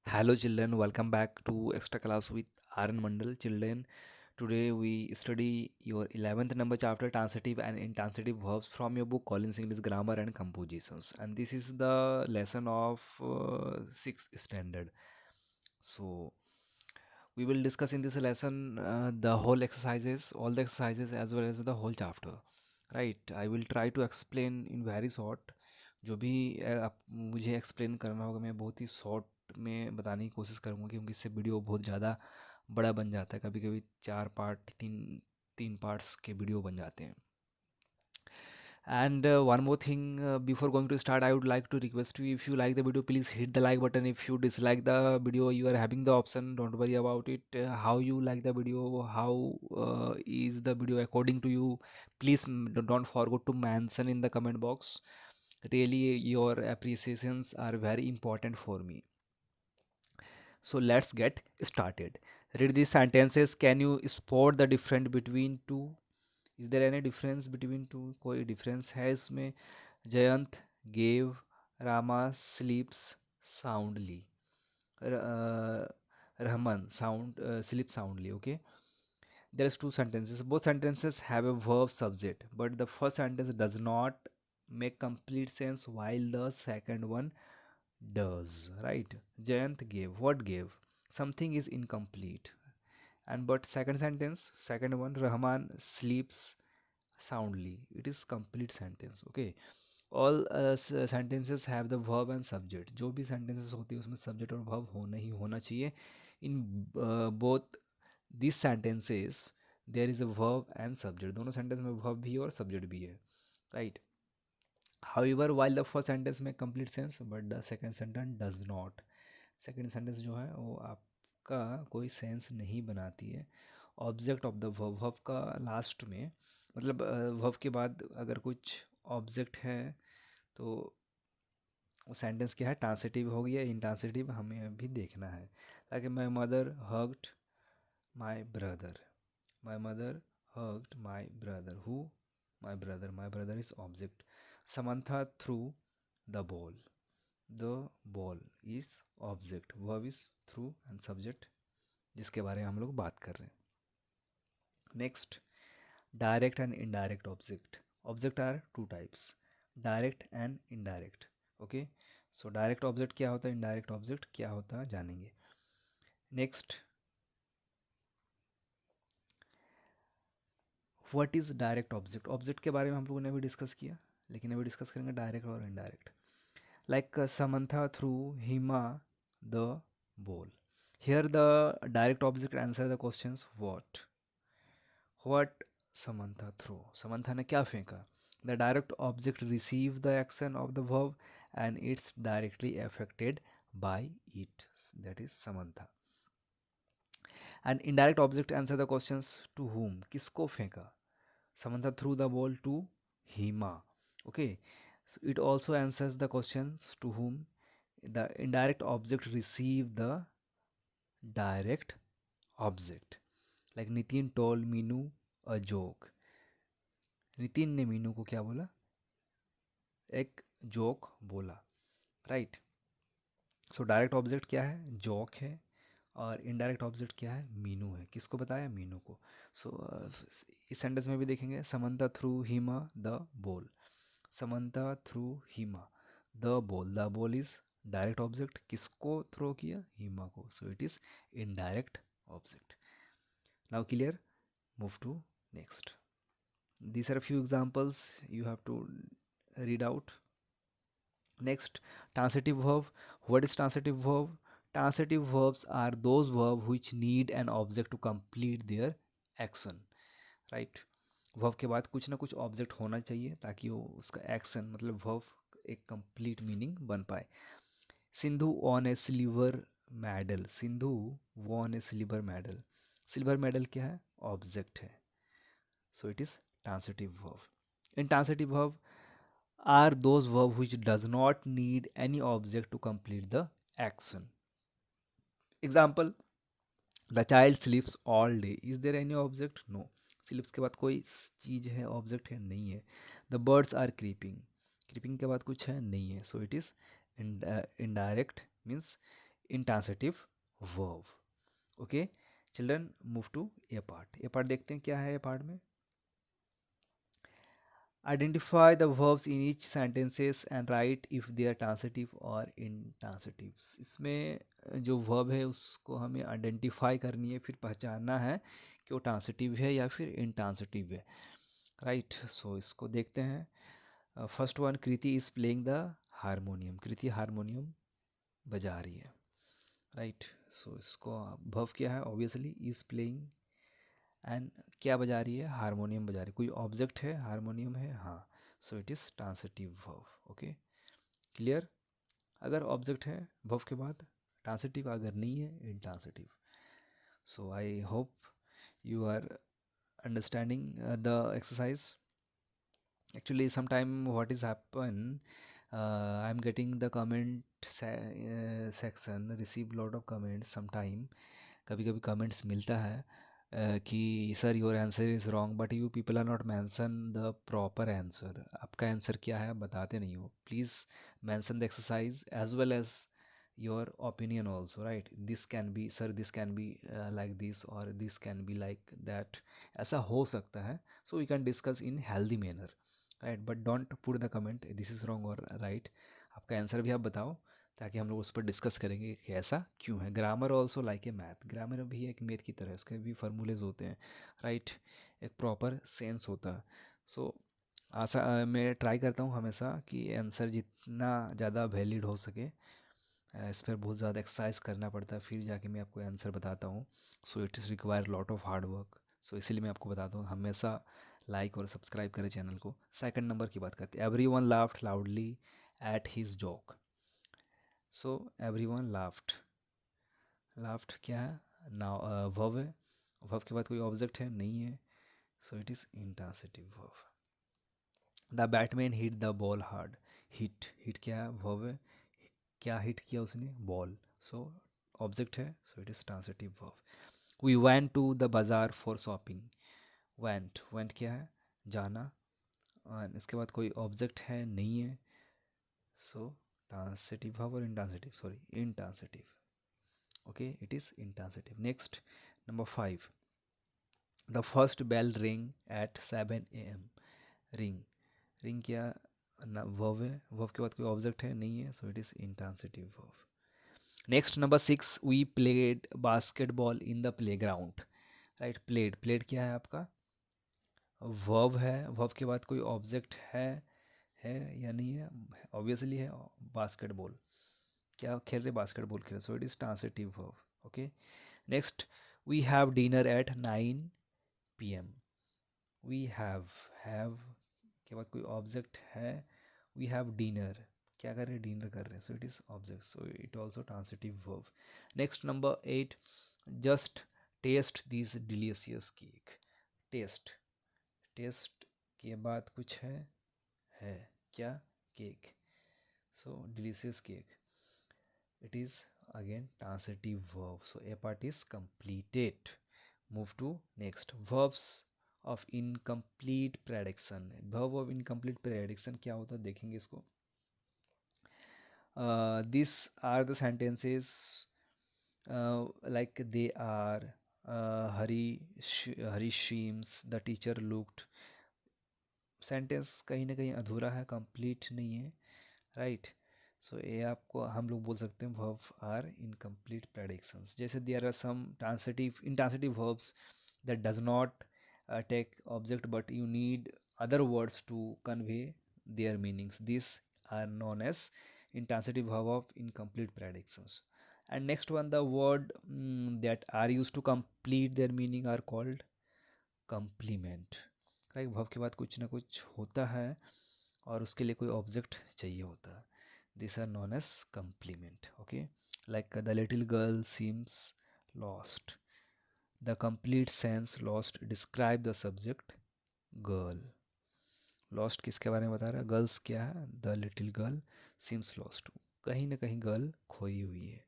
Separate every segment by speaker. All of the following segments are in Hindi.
Speaker 1: Hello children, welcome back to Extra Class with Arun Mandal. Children, today we study your 11th number chapter transitive and intransitive verbs from your book Collins English Grammar and Compositions. And this is the lesson of 6th standard. So we will discuss in this lesson the whole exercises, all the exercises as well as the whole chapter. Right, I will try to explain in very short. जो भी मुझे एक्सप्लेन करना होगा मैं बहुत ही शॉर्ट में बताने की कोशिश करूँगा क्योंकि इससे वीडियो बहुत ज़्यादा बड़ा बन जाता है, कभी कभी 4 पार्ट, तीन तीन पार्ट्स के वीडियो बन जाते हैं. And one more thing, before going to start, I would like to request you, if you like the video, please hit the like button. If you dislike the video, you are having the option. Don't worry about it. How you like the video, how is the video according to you? Please don't forget to mention in the comment box. Really, your appreciations are very important for me. So let's get started. Read these sentences. Can you spot the difference between two? Is there any difference between two? कोई difference है इसमें? Jayant gave, Rama sleeps soundly. Rahman sleeps soundly. Okay. There's two sentences. Both sentences have a verb subject, but the first sentence does not make complete sense while the second one does. Right? Jayant gave. What gave? Something is incomplete. And but second sentence, second one, Rahman sleeps soundly. It is complete sentence. Okay. All sentences have the verb and subject. जो भी sentences होती है उसमें subject और verb होना ही होना चाहिए. In both these sentences there is a verb and subject. दोनों sentence में verb भी है और subject भी है. Right. However, while the first sentence make complete sense, but the second sentence does not. Second sentence जो है वो आपका कोई सेंस नहीं बनाती है. Object of the verb, verb का लास्ट में मतलब वर्ब के बाद अगर कुछ ऑब्जेक्ट है तो वो सेंटेंस क्या है, ट्रांसिटिव हो गया, इंट्रांसिटिव हमें अभी देखना है. ताकि my mother hugged my brother, my mother hugged my brother. Who? My brother is object. Samantha through the ball, the ball is object. Verb is through and subject जिसके बारे में हम लोग बात कर रहे हैं. Next, direct and indirect object. Object are two types, direct and indirect. Okay, so direct object क्या होता है, indirect object क्या होता है जानेंगे. Next, what is direct object? Object के बारे में हम लोगों ने अभी डिस्कस किया, लेकिन अभी डिस्कस करेंगे डायरेक्ट और indirect. Like Samantha through Hima the ball. Here the direct object answer the questions what Samantha threw. Samantha ने क्या फेंका? The direct object receive the action of the verb and it's directly affected by it. That is Samantha. And indirect object answer the questions to whom? किसको फेंका? Samantha threw the ball to Hima. Okay. So it also answers the questions to whom. The indirect object receive the direct object. Like Nitin told Minu a joke. Nitin ने मीनू को क्या बोला? एक जोक बोला. राइट. सो डायरेक्ट ऑब्जेक्ट क्या है? जोक है. और इनडायरेक्ट ऑब्जेक्ट क्या है? मीनू है. किसको बताया? मीनू को. सो इस सेंटेंस में भी देखेंगे, Samanta threw Hima the ball. Samanta threw Hima the ball. The ball is direct object. किसको थ्रो किया? हिमा को. So it is indirect object. Now clear? Move to next. These are a few examples you have to read out. Next, transitive verb. What is transitive verb? Transitive verbs are those verbs which need an object to complete their action. Right? Verb के बाद कुछ ना कुछ ऑब्जेक्ट होना चाहिए ताकि वो उसका एक्शन मतलब वर्ब एक कंप्लीट मीनिंग बन पाए. सिंधु वॉन ए सिल्वर मेडल. सिंधु वॉन ए सिल्वर मेडल. सिल्वर मेडल क्या है? ऑब्जेक्ट है. So it is transitive verb. Intransitive verb are those verbs which does not need any object to complete the action. Example, the child sleeps all day. Is there any object? No. Sleeps के बाद कोई चीज है, ऑब्जेक्ट है? नहीं है. The birds are creeping. Creeping के बाद कुछ है? नहीं है. So it is indirect means intransitive verb. Okay, children, move to a part. A part देखते हैं क्या है a part में. Identify the verbs in each sentences and write if they are transitive or intransitives. इसमें जो verb है उसको हमें आइडेंटिफाई करनी है, फिर पहचानना है कि वो ट्रांसिटिव है या फिर इंट्रांसिटिव है. राइट, सो इसको देखते हैं. First one, Kriti is playing the harmonium. Kriti harmonium बजा रही है. राइट, सो इसको verb क्या है, ऑब्वियसली इज प्लेइंग, एंड क्या बजा रही है, हारमोनियम बजा रही है. कोई ऑब्जेक्ट है, हारमोनियम है, हाँ, सो it is transitive verb. Okay, clear. अगर ऑब्जेक्ट है वर्ब के बाद ट्रांसिटिव, अगर नहीं है intransitive. So I hope you are understanding the exercise. Actually sometime what is happen, I'm getting the comment section, receive lot of comments sometime. कभी कभी कमेंट्स मिलता है कि sir your answer is wrong but you people are not mention the proper answer. आपका आंसर क्या है आप बताते नहीं हो. Please mention the exercise as well as your opinion also. Right, this can be sir, this can be like this और this can be like that. ऐसा हो सकता है. So we can discuss in healthy manner. Right, but don't put the comment this is wrong और राइट. आपका आंसर भी आप बताओ ताकि हम लोग उस पर डिस्कस करेंगे कि ऐसा क्यों है. Grammar also like a math. Grammar भी एक मैथ की तरह है, उसके भी फार्मूलेज होते हैं. राइट, एक प्रॉपर सेंस होता है. सो मैं ट्राई करता हूँ हमेशा कि आंसर जितना ज़्यादा वैलिड हो सके. इस पर बहुत ज़्यादा एक्सरसाइज करना पड़ता है, फिर जाके मैं आपको आंसर बताता हूँ. So it is require lot of hard work. So इसीलिए मैं आपको बताता हूँ हमेशा लाइक और सब्सक्राइब करें चैनल को. सेकंड नंबर की बात करते हैं. Everyone laughed loudly at his joke. So everyone laughed. Laughed क्या है, नाउ वर्ब है. वर्ब के बाद कोई ऑब्जेक्ट है, नहीं है. So it is intransitive verb. The Batman hit the ball hard. Hit, hit क्या है, वर्ब है. क्या हिट किया उसने, बॉल. सो ऑब्जेक्ट है, so it is transitive verb. We went to the बाजार फॉर शॉपिंग. वेंट, वेंट क्या है, जाना. और इसके बाद कोई ऑब्जेक्ट है, नहीं है. सो ट्रांसिटिव वर्ब और intransitive, sorry intransitive. Okay, it is intransitive. Next, number 5. The first bell ring at 7 a.m. Ring, ring क्या ना, verb है. verb के बाद कोई ऑब्जेक्ट है, नहीं है. So it is intransitive verb. Next, number 6. We played basketball in the playground. Right, played, played क्या है आपका, verb है. verb के बाद कोई ऑब्जेक्ट है या नहीं है, ऑब्वियसली है. बास्केटबॉल, क्या खेल रहे, बास्केटबॉल खेल रहे. So it is transitive verb. Okay. Next, we have dinner at 9 PM. We have के बाद कोई ऑब्जेक्ट है. वी हैव डिनर, क्या कर रहे हैं, डिनर कर रहे हैं. So it is object, so it also transitive verb. Next, number 8. Just taste this delicious cake. Taste, taste के बाद कुछ है क्या, cake. So delicious cake, it is again transitive verb. So a part is completed. Move to next, verbs of incomplete prediction. verb of incomplete prediction क्या होता है देखेंगे इसको. These are the sentences like they are. Hari seems the teacher looked. Sentence कहीं ना कहीं अधूरा है, कंप्लीट नहीं है. राइट, सो ये आपको हम लोग बोल सकते हैं वर्ब आर इनकम्प्लीट प्रेडिक्शंस. जैसे there are some transitive intransitive verbs that does not take object but you need other words to convey their meanings. These are known as intransitive verb of incomplete predictions. And next one, the word that are used to complete their meaning are called complement. Right, verb के बाद कुछ ना कुछ होता है और उसके लिए कोई ऑब्जेक्ट चाहिए होता है. This are non as complement. Okay, like the little girl seems lost. The complete sense lost describe the subject girl. Lost किसके बारे में बता रहा है, गर्ल्स क्या है, the little girl seems lost. कहीं ना कहीं गर्ल खोई हुई है.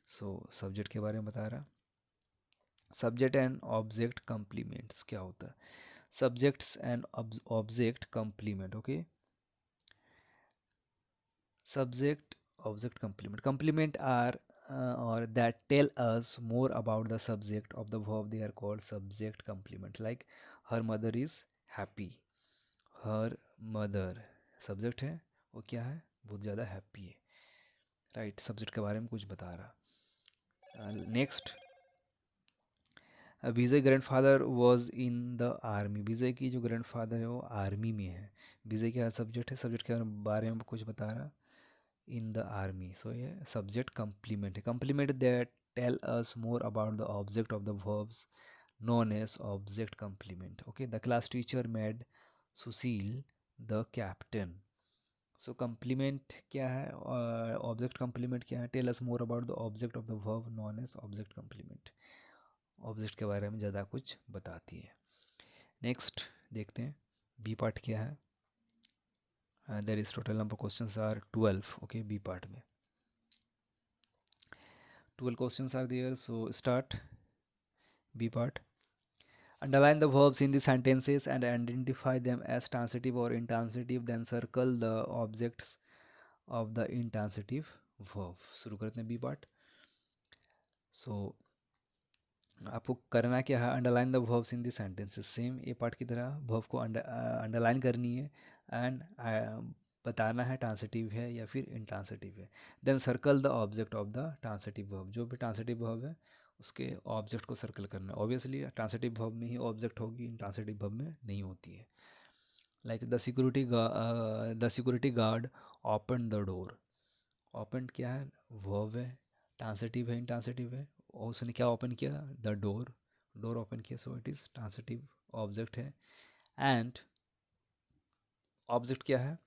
Speaker 1: सो सब्जेक्ट के बारे में बता रहा. सब्जेक्ट एंड ऑब्जेक्ट कम्प्लीमेंट्स क्या होता है, subjects and object complement. Okay, subject object complement. Complement are or that tell us more about the subject of the verb, they are called subject complement. Like her mother is happy, her mother subject है, वो क्या है, बहुत ज़्यादा हैप्पी है, राइट, सब्जेक्ट के बारे में कुछ बता रहा। Next, Vijay grandfather was in the army, Vijay की जो ग्रैंडफादर है वो आर्मी में है। विजय क्या सब्जेक्ट है, सब्जेक्ट के बारे में कुछ बता रहा, इन द आर्मी, सो ये सब्जेक्ट कंप्लीमेंट है। Complement that tell us more about the object of the verbs known as object complement. Okay, the class teacher made Susil the captain. So complement क्या है, object complement क्या है, tell us more about the object of the verb known as object complement. Object के बारे में ज़्यादा कुछ बताती है। नेक्स्ट देखते हैं बी पार्ट क्या है। There is total number questions are 12। Okay, B part में 12 questions are there, so start B part. Underline the verbs in the sentences and identify them as transitive or intransitive, then circle the objects of the intransitive verb. शुरू करते हैं बी पार्ट। सो आपको करना क्या है, underline the verbs in the sentences, same A part की तरह वर्ब को अंडरलाइन करनी है एंड बताना है ट्रांसिटिव है या फिर इंट्रांसिटिव है। Then circle the object of the transitive verb, जो भी ट्रांसिटिव वर्ब है उसके ऑब्जेक्ट को सर्कल करना है। ऑब्वियसली ट्रांसिटिव वर्ब में ही ऑब्जेक्ट होगी, इंट्रांसिटिव वर्ब में नहीं होती है। Like the security guard open the door, open क्या है, वर्ब है, ट्रांसिटिव है, इंट्रांसिटिव है, और उसने क्या ओपन किया, द डोर, डोर ओपन किया, so it is transitive object है। एंड ऑब्जेक्ट क्या है,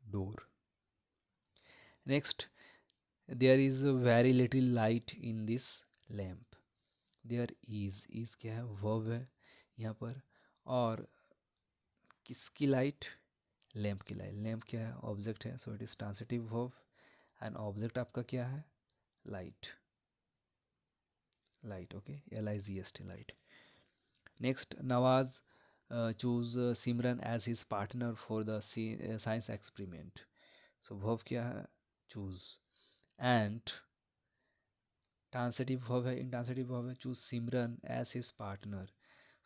Speaker 1: door. Next, there is very little light in this lamp, there is क्या है, वर्ब है यहाँ पर, और किसकी लाइट, लैम्प की लाइट, लैम्प क्या है, ऑब्जेक्ट है, so it is transitive verb and object आपका क्या है, light, light, okay, LIGHT, light. Next, Nawaz choose Simran as his partner for the science experiment, so verb क्या है, चूज, एंड ट्रांसिटिव वर्ब है, इंट्रांसिटिव वर्ब है, choose Simran as his partner,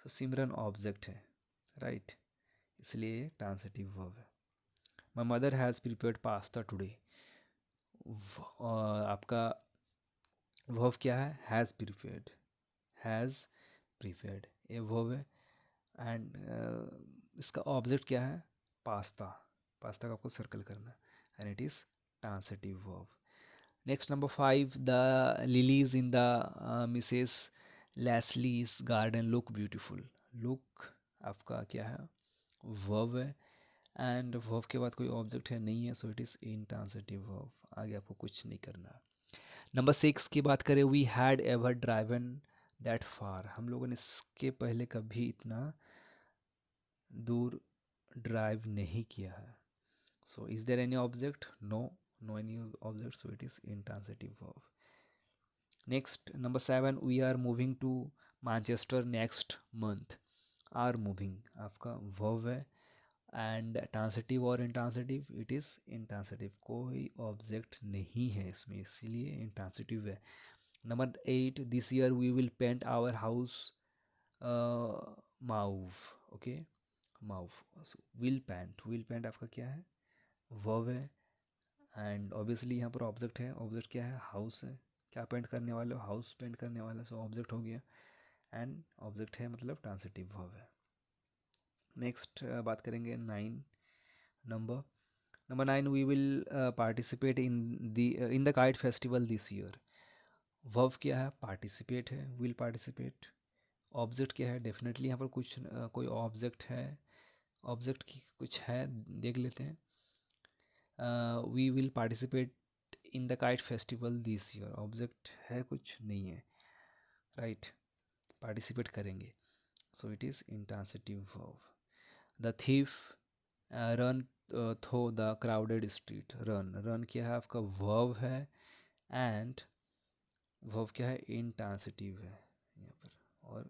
Speaker 1: so Simran object है, राइट, इसलिए ट्रांसिटिव वर्ब है। My mother has prepared pasta today, आपका वर्ब क्या है, हैज़ प्रिपेयर्ड, हैज़ प्रिपेयर्ड ये वर्ब है एंड इसका ऑब्जेक्ट क्या है, पास्ता, पास्ता का आपको सर्कल करना है and it is transitive verb. Next number 5, the lilies in the Mrs Leslie's garden look beautiful, look आपका क्या है, वर्ब है एंड वर्ब के बाद कोई ऑब्जेक्ट है नहीं है, so it is intransitive verb, आगे आपको कुछ नहीं करना। नंबर 6 की बात करें, we had ever driven that far, हम लोगों ने इसके पहले कभी इतना दूर ड्राइव नहीं किया है, so is there any object, no, no any object, so it is intransitive verb. Next number 7, we are moving to Manchester next month, are moving आपका वर्ब है एंड ट्रांसिटिव और इंट्रांसिटिव, इट इज इंट्रांसिटिव, कोई ऑब्जेक्ट नहीं है इसमें, इसीलिए इंट्रांसिटिव है। Number 8, this year we will paint our house mauve, okay, mauve, will paint आपका क्या है, वर्ब है एंड ऑब्वियसली यहाँ पर ऑब्जेक्ट है, ऑब्जेक्ट क्या है, हाउस है, क्या पेंट करने वाले हो, हाउस पेंट करने वाले, सो ऑब्जेक्ट हो गया एंड ऑब्जेक्ट है मतलब ट्रांसिटिव वर्ब है। नेक्स्ट बात करेंगे 9 number, number 9, we will participate in the kite festival this year, verb क्या है, पार्टिसिपेट है, विल पार्टिसिपेट, ऑब्जेक्ट क्या है, डेफिनेटली यहाँ पर कुछ कोई ऑब्जेक्ट है, ऑब्जेक्ट की कुछ है, देख लेते हैं। We will participate in the kite festival this year, object है कुछ नहीं है, राइट, पार्टिसिपेट करेंगे, so it is intransitive verb. The thief run through the crowded street, run, run क्या है आपका, वर्ब है एंड वर्ब क्या है, इंट्रांसिटिव है यहाँ पर, और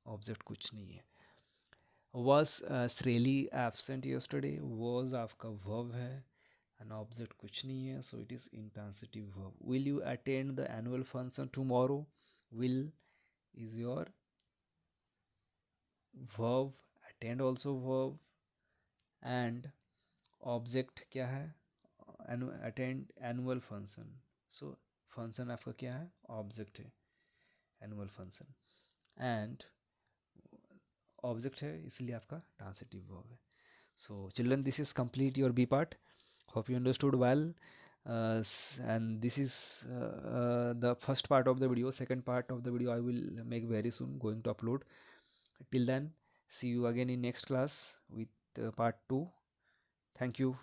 Speaker 1: ऑब्जेक्ट कुछ नहीं है। वॉज श्रेली एब्सेंट यस्टरडे, वॉज आपका वर्ब है एन ऑब्जेक्ट कुछ नहीं है, so it is intransitive verb. Will you attend the annual function tomorrow? Will is your verb, attend also verb, and object क्या है? Attend annual function. So function आपका क्या है? Object है, annual function. And object है इसलिए आपका transitive verb है. So children, this is complete your B part. Hope you understood well. And this is the first part of the video. Second part of the video I will make very soon, going to upload. Till then, see you again in next class with part 2. Thank you.